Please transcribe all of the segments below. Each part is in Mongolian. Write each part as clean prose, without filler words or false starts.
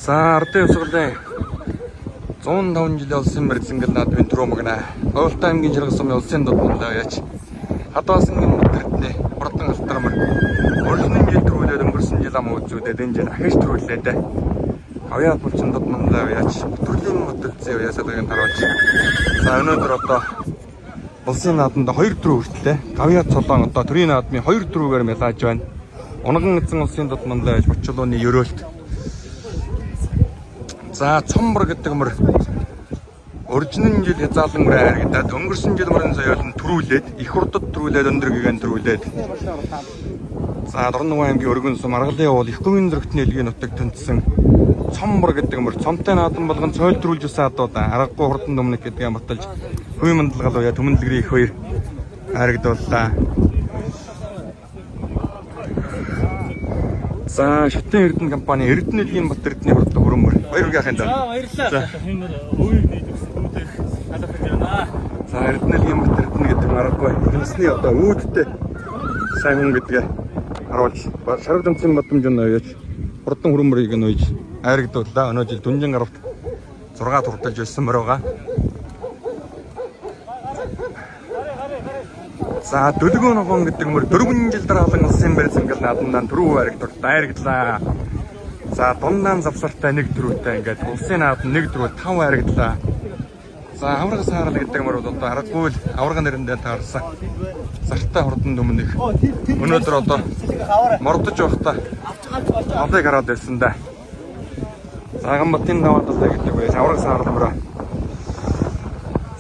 За ардын явцгалын 105 жил олсон мэрзэнгэл наадмын түрүү магна. Говьтай аймгийн Жаргал сумын улсын дутмалаа яач. Хадаас ингийн өдөртний хурдан алтармар. Өргөнийн жил түрүүлээд өнгөрсөн жил ам үзүүдэд энэ жил ахиж түрүүлээд. Авьяат булчин дутмалаа яач. Төрлийн мөтөлцөө ясалагын таруулж. За өнөөдөр одоо улсын наадманд 2 түрүү хүртлээ. Авьяат цолоон одоо төрийн наадмын 2 түрүүгээр мэлааж байна. Унган эзэн улсын дутмалаа яач Бочулууны ёроолт. За цомбор гэдэг мөр оригинал жил хязаалан мөр гэдэг өнгөрсөн жил мөрөн соёолн төрүүлээд их хурдад төрүүлээд өндөр гигэн төрүүлээд за Дорногов аймгийн өргөн сум аргалын уул их гүн зөрөгтний элгийн нутаг тэнцсэн цомбор гэдэг мөр цомтой наадам болгон цойл төрүүлж усан адууд аргагүй хурдан өмнөх гэдгээ баталж хүй мандалгалуу я төмөнлөгрийн их хоёр харагдууллаа. За шүтэн Эрдэнэ компани Эрдэнэ элгийн бат Эрдэнэ хурдан хөрөмөр. Баярлалаа. За баярлалаа. Энэ үеийг нээдэг алах байна. За Эрдэнэ элгийн бат Эрдэнэ гэдэг аргагүй. Эхнэсний одоо үүдтэй сайн хүн гэдгээ харуулж шарав дэмцэн бадамж нөөж хурдан хөрөмөрийг нөөж айрагдууллаа. Өнөө жил дүнжин гаравт 6 турталж байсан мөр байгаа. За Дөлгөө ногоон гэдэг мөр 4 жил дараалан улсын мэрзэнгэл наадманд түрүү айрагдлаа. За Дундаан завсартай 1 түрүүтэй ингээд улсын наадам 1 түрүү 5 айрагдлаа. За авраг саарал гэдэг мөр бол одоо аргагүй л авраг нэрэндээ таарсан. Зартай хурдан өмнөх. Өнөөдөр одоо мордож байхдаа одыг хараад байсан да. Заганбатын даваад одоо гэдэг байж авраг саарал мөр.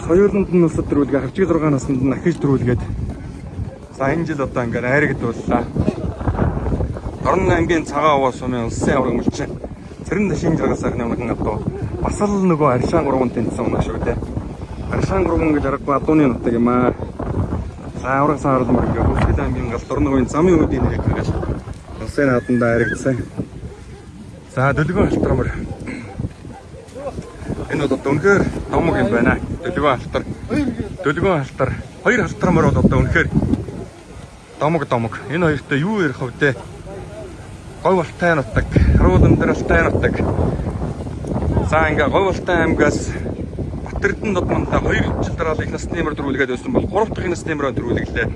Соёлонд нь улсад төрүүлгээ хавчиг 6 наснд нь ахиж төрүүлгээд за энэ жил одоо ингээд айрагдууллаа. Орон аймгийн цагаан овоо сумын улсын авраг мөлчин Цэрэн Дашин Жаргал сайхны өмнө одоо бас л нөгөө Аршаан 3 тэнцсэн унаа шүү дээ. Аршаан 3 гэж аргагүй адууны нутаг юм аа. За авраг саарал мөр ингээд Хөвсгөл аймгийн гал Дорноговын замын үүдийн нэрийг гаргаж улсын наадманд айрагдсан. За Дөлгөө алтар мөр. Энэ бол одоо үнэхээр томог юм байна. Дөлгөө алтар. Дөлгөө алтар. 2 алтар мөр бол одоо үнэхээр домог. Энэ хоёртой юу ярих вэ? Говь алтай нутаг, харуулан дээр алтай нутаг. За ингээ Говь алтай аймгаас Батэрдэн дутмандаа 2 жил дараалал их насны мөр төрүүлгээд байсан бол 3 дахь насны мөрөөр төрүүлгэлээ.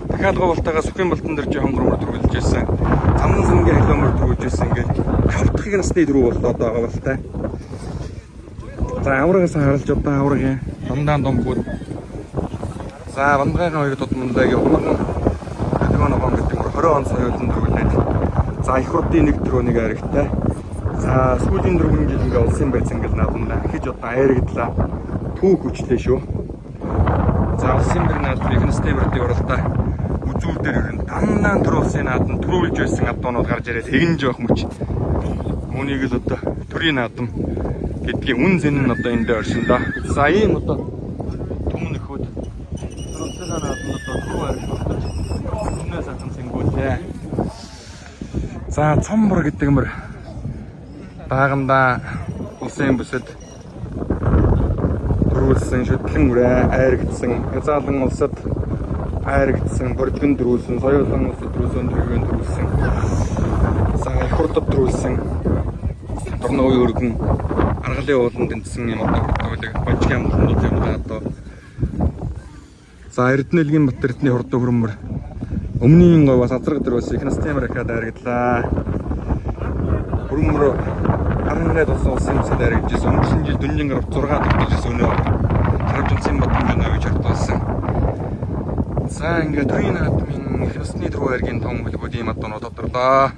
Дахиад Говь алтайгаас Сүхин Балтан дээр жоохон мөр төрүүлж байсан. Замнан сумгийн хөлөө мөр төрүүлж байсан ингээ 5 дахь насны төрүү бол одоо Говь алтай. За аврагаас харалж одоо аврагийн Дундаан домгууд. За Бандгайхан хоёр дутмандагийн унган ногоон гэдэг 20 он соёлын төрүүлээд за их хурдын 1 түрүүнийг айрагтай. За сүүлийн 4 жил ингээ улсын байцангал наадманд хэж одоо айрагдлаа. Түүх хүчлээ шүү. За улсын бэр наадмын эхнэсний мөрдийн уралдаа үзүүлдэр ирэн даннаан төр улсын наадманд төрүүлж байсан адуунууд гарч ирээд тэгнж явах мөч. Үүнийг л одоо төрийн наадам гэдгийн үн зэн нь одоо эндээ оршин да. За ийм одоо түмэн нөхөд улсын наадманд одоо түрүү айрагдуулж өмнөөс хатан сэнгүүлээ. За цомбор гэдэг мөр даагандаа улсын бүсэд төрүүлсэн шүтлэн үрээ айрагдсан. Хязаалан улсад айрагдсан, бордгон төрүүлсэн, соёлын улсад төрүүлсэн, төргөн төрүүлсэн. За их хурдад төрүүлсэн. Дорноговын өргөн аргалын ууланд тэнцсэн юм одоо хурддаг бочгийн амлтнууд юм да одоо. За Эрдэнэ элгийн бат Эрдэнэ хурдан хөрмөр өмнгийн говь бас азраг дөрөөс их насны мөр ахад айрагдлаа. Хөрмөр 18 болсон улсын бүсэд айрагдсан. Өнгөрсөн жил дүнжин гарав 6 тогтолжсэн өнөө харав дэмцэн бадамж нөөж артуулсан. За ингээд төрийн наадмын их насны түрүү айргийн том хөлбүүд ийм адуунууд тодорлоо.